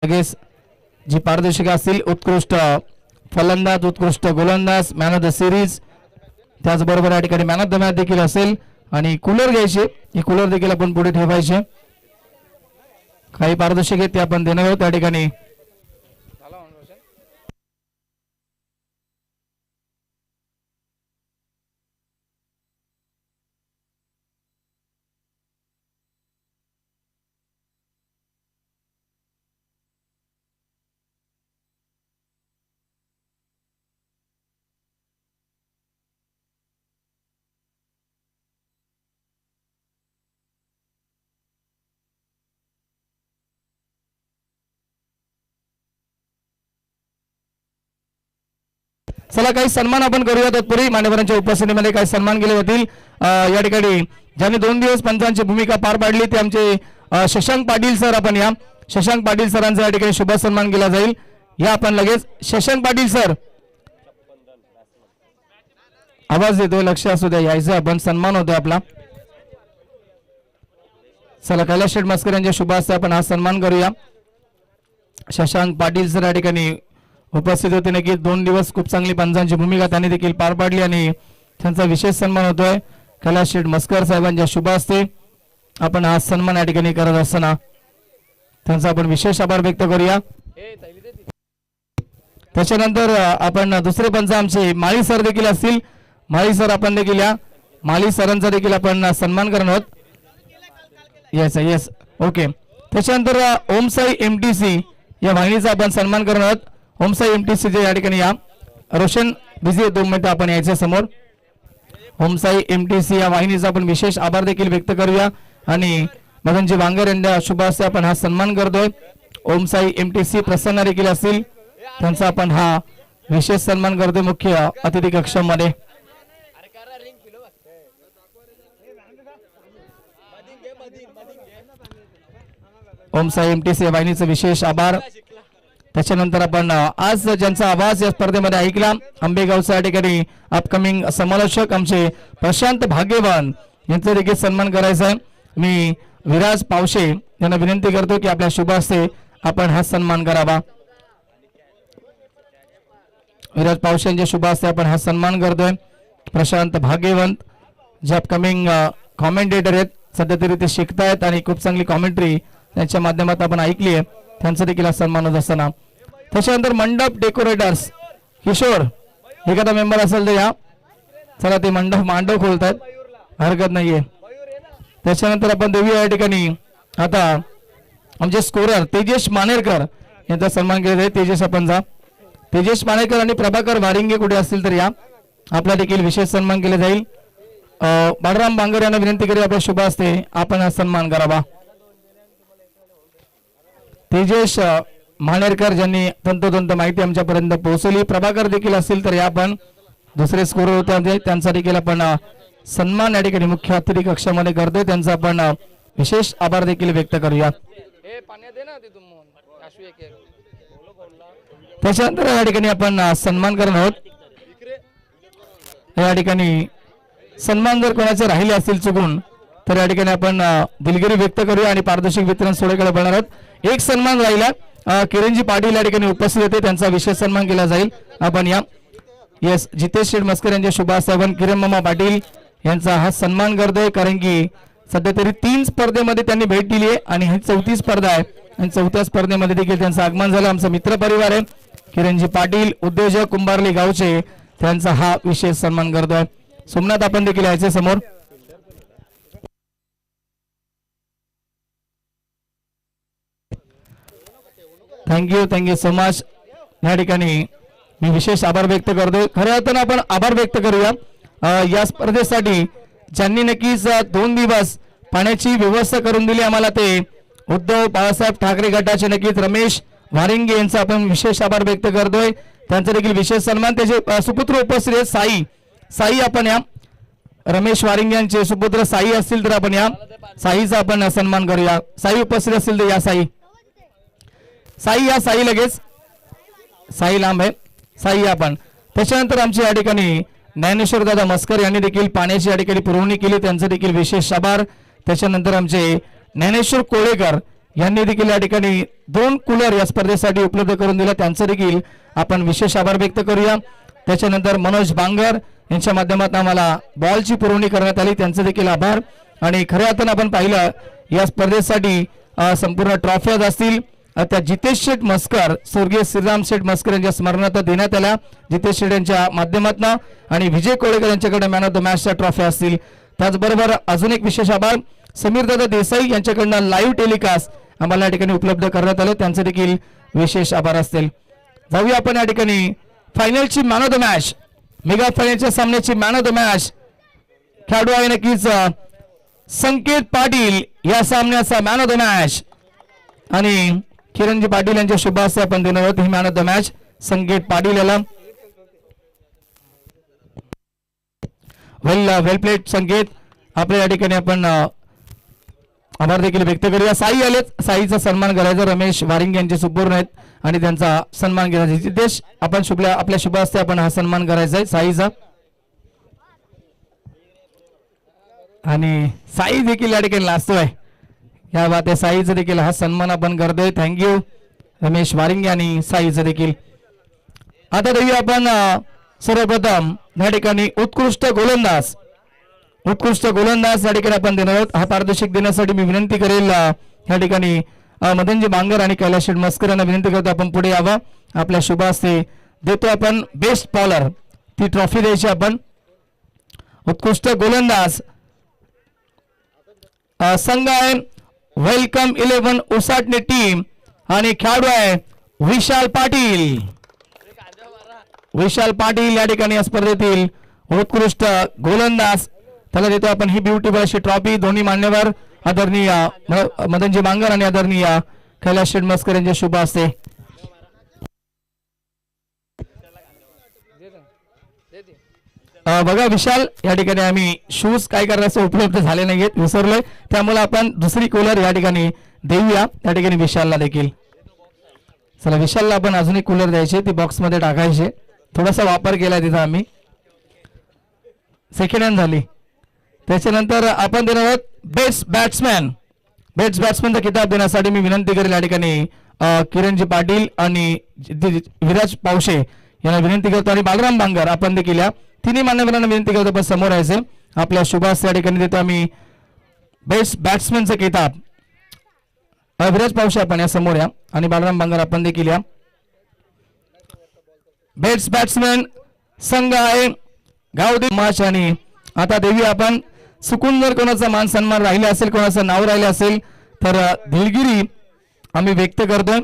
लगेच जी पारदर्शिका असतील उत्कृष्ट फलंदाज, उत्कृष्ट गोलंदाज, मॅन ऑफ द सिरीज, त्याचबरोबर या ठिकाणी मॅन ऑफ द मॅच देखील असेल आणि कूलर घ्यायचे. हे कूलर देखील आपण पुढे ठेवायचे. काही पारदर्शक आहेत ते आपण देणार आहोत त्या ठिकाणी. चला काही सन्मान आपण करूया. तत्पूर्वी मान्यवरांच्या उपस्थितीमध्ये काही सन्मान केले जातील. या ठिकाणी ज्यांनी 2 दिवस पंचांची भूमिका पार पाडली ते आमचे शशांक पाटील सर. आपण या शशांक पाटील सरांचा या ठिकाणी शुभ सन्मान केला जाईल. या आपण लगेच शशांक पाटील सर आवाज देतोय, लक्ष असू द्या, यायचं आपण, सन्मान होतोय आपला. चला कैलास शेठ मस्कर यांच्या शुभ हस्ते आपण हा सन्मान करूया. शशांक पाटील सर या ठिकाणी उपस्थित होते. नक्की 2 दिवस खूप चांगली पंचांची भूमिका त्यांनी देखील पार पाडली आणि त्यांचा विशेष सन्मान होतोय. कैलास शेठ मस्कर साहेबांच्या शुभ हस्ते आपण हा सन्मान या ठिकाणी करत असताना त्यांचा आपण विशेष आभार व्यक्त करूया. त्याच्यानंतर आपण दुसरे पंच आमचे माळी सर देखील असतील. माळी सर आपण देखील या माळी सरांचा देखील आपण सन्मान करणार आहोत. Yes okay. त्याच्यानंतर ओमसाई एमटीसी या वाहिनीचा आपण सन्मान करणार आहोत. ओमसाई एमटीसी या ठिकाणी या रोशन बिझी 2 मिनिटं आपण यायच्या समोर. ओमसाई एमटीसी या वाहिनीचा आपण विशेष आभार देखील व्यक्त करूया आणि मदनजी वांगर यांच्या शुभ हस्ते आपण हा सन्मान करतोय. ओमसाई एमटीसी प्रसन्न देखील असतील, त्यांचा आपण हा विशेष सन्मान करतोय मुख्य अतिथी कक्षामध्ये. ओमसाई एमटीसी या वाहिनीचा विशेष आभार. त्याच्यानंतर आपण आज ज्यांचा आवाज या स्पर्धेमध्ये ऐकला आंबेगावचा या ठिकाणी अपकमिंग समालोचक आमचे प्रशांत भाग्यवान यांचा देखील सन्मान करायचा आहे. मी विराज पावशे यांना विनंती करतो की आपल्या शुभ हस्ते आपण हा सन्मान करावा. विराज पावशे यांच्या शुभ हस्ते आपण हा सन्मान करतोय. प्रशांत भाग्यवंत जे अपकमिंग कॉमेंटेटर आहेत, सध्या तरी ते शिकतायत आणि खूप चांगली कॉमेंट्री त्यांच्या माध्यमातून आपण ऐकली आहे, त्यांचा देखील हा सन्मान होत असताना. त्याच्यानंतर मंडप डेकोरेटर्स किशोर एखादा मेंबर असेल तर या. चला ते मांडव खोलतात, हरकत नाहीये. त्याच्यानंतर आपण देऊया या ठिकाणी आता आमचे स्कोरर तेजेश मानेरकर यांचा सन्मान केला जाईल. तेजेश आपण जा. तेजेश मानेरकर आणि प्रभाकर वारिंगे कुठे असतील तर या, आपला देखील विशेष सन्मान केले जाईल. बाळराम बांगर यांना विनंती करूया आपल्या शुभ हस्ते आपण हा सन्मान करावा. तेजेश मानेरकर ज्यांनी तंतोतंत माहिती आमच्यापर्यंत पोहोचवली. प्रभाकर देखील असतील तर या आपण दुसरे स्कोरर होते त्यांचा देखील आपण सन्मान या ठिकाणी मुख्य अतिथी कक्षामध्ये करतोय. त्यांचा आपण विशेष आभार देखील व्यक्त करूया. त्याच्यानंतर या ठिकाणी आपण सन्मान करणार आहोत. या ठिकाणी सन्मान जर कोणाचे राहिले असतील चुकून तर या ठिकाणी आपण दिलगिरी व्यक्त करूया आणि पारदर्शक वितरण सोहळ्याकडे बोलणार आहोत. एक सन्मान राहिला किरणजी पाटील या ठिकाणी उपस्थित होते, त्यांचा विशेष सन्मान केला जाईल. आपण या येस जितेश शेठ मस्कर यांच्या शुभ हस्ते आपण किरण मामा पाटील यांचा हा सन्मान करतोय. कारण की सध्या तरी 3 स्पर्धेमध्ये त्यांनी भेट दिली आहे आणि ही 4थी स्पर्धा आहे आणि 4थ्या स्पर्धेमध्ये देखील त्यांचं आगमन झालं. आमचा मित्र परिवार आहे किरणजी पाटील उद्योजक कुंभारली गावचे, त्यांचा हा विशेष सन्मान करतोय. सोमनाथ आपण देखील यायचे समोर. Thank you so much. या ठिकाणी मी विशेष आभार व्यक्त करतोय. खऱ्या अर्थानं आपण आभार व्यक्त करूया या स्पर्धेसाठी ज्यांनी नक्कीच 2 दिवस पाण्याची व्यवस्था करून दिली आम्हाला, ते उद्धव बाळासाहेब ठाकरे गटाचे नक्कीच रमेश वारिंगे यांचा आपण विशेष आभार व्यक्त करतोय. त्यांचा देखील विशेष सन्मान. त्याचे सुपुत्र उपस्थित आहेत साई आपण या रमेश वारिंगे यांचे सुपुत्र साई असतील तर आपण या साईचा आपण सन्मान करूया. साई उपस्थित असतील तर या साई लगेच साई लांब आहे साई आपण. त्याच्यानंतर आमच्या या ठिकाणी ज्ञानेश्वर दादा मस्कर यांनी देखील पाण्याची या ठिकाणी पुरवणी केली, त्यांचा देखील विशेष आभार. त्याच्यानंतर आमचे ज्ञानेश्वर कोळेकर यांनी देखील या ठिकाणी 2 कूलर या स्पर्धेसाठी उपलब्ध करून दिला, त्यांचं देखील आपण विशेष आभार व्यक्त करूया. त्याच्यानंतर मनोज बांगर यांच्या माध्यमातून आम्हाला बॉलची पुरवणी करण्यात आली, त्यांचं देखील आभार. आणि खऱ्या अर्थानं आपण पाहिलं या स्पर्धेसाठी संपूर्ण ट्रॉफ्याज असतील त्या जितेश शेठ मस्कर, स्वर्गीय श्रीराम शेठ मस्कर यांच्या स्मरणार्थ देण्यात आल्या जितेश शेठ यांच्या माध्यमातून, आणि विजय कोळेकर यांच्याकडे मॅन ऑफ द मॅचच्या ट्रॉफी असतील. त्याचबरोबर अजून एक विशेष आभार समीरदादा देसाई यांच्याकडनं लाईव्ह टेलिकास्ट आम्हाला या ठिकाणी उपलब्ध करण्यात आलं, त्यांचे देखील विशेष आभार असतील. जाऊया आपण या ठिकाणी फायनलची man of the match, mega फायनलच्या सामन्याची मॅन ऑफ द मॅच खेळाडू आहे नक्कीच संकेत पाटील या सामन्याचा मॅन ऑफ द मॅच, आणि किरणजी पाटील यांच्या शुभ हस्ते आपण देणार आहोत he man of the match संकेत पाटील याला. वेल प्लेड संकेत, आपल्या या ठिकाणी आपण आभार देखील व्यक्त करूया. साई आलेत, साईचा सन्मान करायचा, रमेश वारिंग यांचे सुपूर्ण आहेत आणि त्यांचा सन्मान करायचा. जितेश आपण आपल्या शुभ हस्ते आपण हा सन्मान करायचा आहे साईचा, आणि साई देखील या ठिकाणी लाजतोय, या बात आहे. साईचा देखील हा सन्मान आपण करतोय. थँक्यू रमेश वारिंग आणि साईचा देखील. आता देऊया आपण सर्वप्रथम या ठिकाणी उत्कृष्ट गोलंदाज या ठिकाणी आपण देणार आहोत. हा पारितोषिक देण्यासाठी मी विनंती करेल या ठिकाणी मदनजी बांगर आणि कैलास शेठ मस्कर यांना विनंती करतो आपण पुढे यावं. आपल्या शुभ हस्ते देतो आपण बेस्ट बॉलर, ती ट्रॉफी द्यायची आपण. उत्कृष्ट गोलंदाज संघ आहे वेलकम 11 उसाटणे टीम, आणि खेळाडू आहे विशाल पाटील या ठिकाणी या स्पर्धेतील उत्कृष्ट गोलंदाज. त्याला देतो आपण ही ब्युटिफुल अशी ट्रॉफी. दोन्ही मान्यवर आदरणीय मदनजी बांगर आणि आदरणीय कैलास शेठ मस्कर यांच्या शुभ हस्ते. बघा विशाल, या ठिकाणी आम्ही शूज काय करायचं उपलब्ध झाले नाहीयेत, विसरलोय, त्यामुळे आपण दुसरी कूलर या ठिकाणी देऊया त्या ठिकाणी विशालला देखील. चला विशालला आपण अजून एक कूलर द्यायचे, ती बॉक्स मध्ये टाकायचे. थोडासा वापर केला तिथं आम्ही, सेकंड हँड झाली. त्याच्यानंतर आपण देणार आहोत बेस्ट बॅट्समॅनचा किताब देण्यासाठी मी विनंती करेल या ठिकाणी किरणजी पाटील आणि विराज पावशे यांना विनंती करतो, आणि बालराम बांगर आपण देखील या तिन्ही मान्यवरांना विनंती करतो पण समोर यायचे. आपल्या शुभास या ठिकाणी देतो आम्ही बेस्ट बॅट्समॅनचा किताब. विराज पावशे आपण या समोर या, आणि बालराम बांगर आपण देखील या. बेस्ट बॅट्समॅन संघ आहे गावदेवी माच. आणि आता देवी आपण चुकून जर कोणाचा मान सन्मान राहिले असेल, कोणाचं नाव राहिले असेल तर दिलगिरी आम्ही व्यक्त करतोय.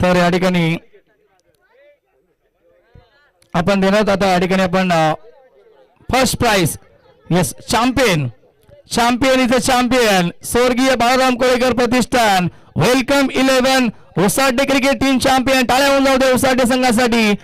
तर या ठिकाणी आपण देणार आता या ठिकाणी आपण first prize yes champion is a champion स्वर्गीय बाळाराम कोळेकर प्रतिष्ठान welcome 11 Usate cricket team champion. टाळ्या होऊन जाऊ दे उसाटे संघासाठी.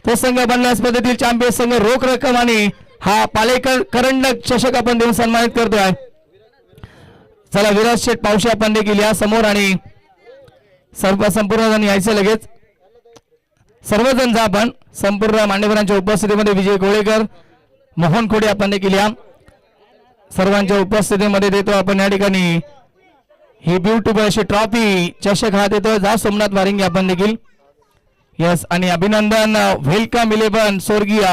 तो संघ बनल्या स्पर्धेतील चॅम्पियन संघ रोख रक्कम आणि हा पालेकर करंडक चषक आपण देऊन सन्मानित करतोय. चला विराज शेठ पावशे आपण देखील या समोर, आणि संपूर्ण जण यायचे लगेच. सर्वजण जा आपण संपूर्ण मान्यवरांच्या उपस्थितीमध्ये. विजय कोळेकर, मोहन खोडे आपण देखील या. सर्वांच्या उपस्थितीमध्ये देतो आपण या ठिकाणी ही ब्युटिफुल अशी ट्रॉफी चषक हा देतो. जा सोमनाथ वारिंगे आपण देखील यस. आणि अभिनंदन वेलकम 11 स्वर्गीय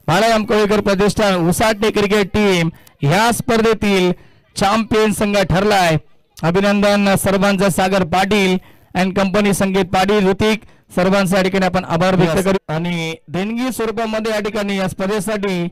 बाळाराम कोळेकर प्रतिष्ठान उसाटे क्रिकेट टीम या स्पर्धेतील चॅम्पियन संघ ठरलाय. अभिनंदन सर्वांचा. सागर पाटील अँड कंपनी, संकेत पाटील, ऋतिक, सर्वांच्या ठिकाणी आपण आभार व्यक्त करू. आणि देणगी स्वरूपामध्ये या ठिकाणी या स्पर्धेसाठी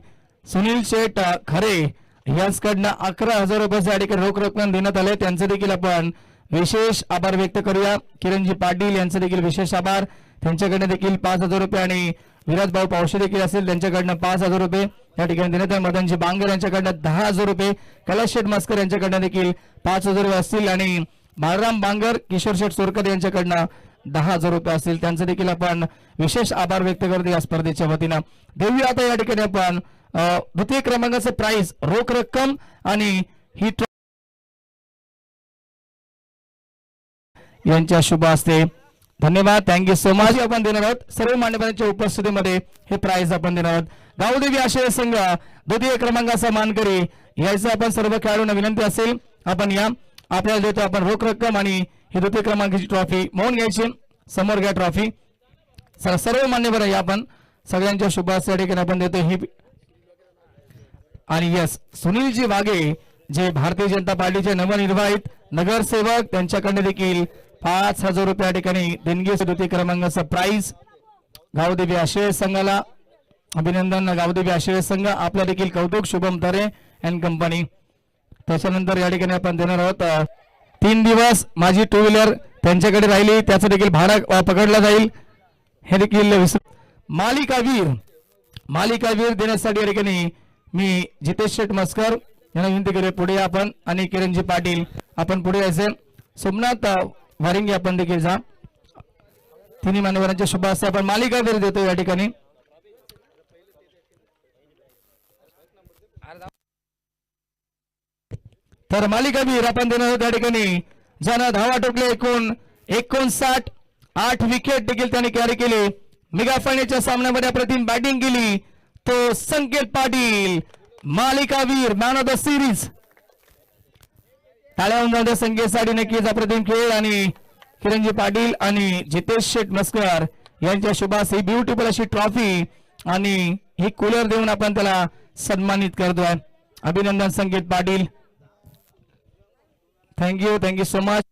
सुनील शेठ खरे यांच्याकडनं 11,000 रुपये या ठिकाणी रोख रक्कम देण्यात आले, त्यांचे देखील आपण विशेष आभार व्यक्त करूया. किरणजी पाटील यांचे देखील विशेष आभार. त्यांच्याकडनं देखील 5,000 रुपये, आणि विराज भाऊ पावशे देखील असेल त्यांच्याकडनं 5,000 रुपये या ठिकाणी देण्यात आले. मदनजी बांगर यांच्याकडनं 10,000 रुपये, कैलास शेठ मस्कर यांच्याकडनं देखील 5,000 रुपये असतील, आणि बाळराम बांगर, किशोर शेठ सोरकर यांच्याकडनं 10,000 रुपये असतील, त्यांचे देखील आपण विशेष आभार व्यक्त करतो या स्पर्धेच्या वतीनं. देऊया आता या ठिकाणी आपण द्वितीय क्रमांकाचे प्राइज रोख रक्कम आणि ही यांच्या शुभ हस्ते. धन्यवाद, थँक्यू सो मच. आपण देणार आहोत सर्व मान्यवरांच्या उपस्थितीमध्ये हे प्राइज आपण देणार आहोत. गावदेवी आश्रय संघ द्वितीय क्रमांकाचा मानकरी यायचं आपण सर्व खेळाडूंना विनंती असेल आपण या. आपल्याला देतो आपण रोख रक्कम आणि ही द्वितीय क्रमांकाची ट्रॉफी मौन घ्यायची. समोर घ्या ट्रॉफी. सर्व मान्यवर आहे आपण सगळ्यांच्या शुभ हस्ते या ठिकाणी आपण देतो ही. आणि यस सुनीलजी वाघे जे भारतीय जनता पार्टीचे नवनिर्वाचित नगरसेवक त्यांच्याकडे देखील 5,000 रुपये या ठिकाणी देणगी. द्वितीय क्रमांकाचा प्राइज गावदेवी आश्रय संघाला अभिनंदन. गावदेवी आश्रय संघ आपल्या देखील कौतुक. शुभम तरे अँड कंपनी. त्याच्यानंतर या ठिकाणी आपण देणार आहोत 3 दिवस माझी टू व्हीलर त्यांच्याकडे राहिली त्याचं देखील भाडं पकडलं जाईल. हे देखील मालिकावीर देण्यासाठी या ठिकाणी मी जितेश शेठ मस्कर यांना विनंती करूया पुढे आपण. आणि किरणजी पाटील आपण पुढे यायचे. सोमनाथ वारिंगे आपण देखील जा. तिन्ही मान्यवरांच्या शुभ हस्ते आपण मालिकावीर देतो या ठिकाणी. तर मालिकावीर आपण देणार आहोत या ठिकाणी ज्यानं धावा टोकले एकूण 59. 8 विकेट देखील त्याने कॅरी केले. मेगा फायनलच्या सामन्यामध्ये अप्रतिम बॅटिंग केली तो संकेत पाटील मालिकावीर मॅन ऑफ द सिरीज. टाळ्या होऊन जाऊ संकेतसाठी. नक्कीच अप्रतिम खेळ. आणि किरणजी पाटील आणि जितेश शेठ मस्कर यांच्या शुभास ही ब्युटिफुल अशी ट्रॉफी आणि ही कूलर देऊन आपण त्याला सन्मानित करतोय. अभिनंदन Sanket Patil. Thank you so much.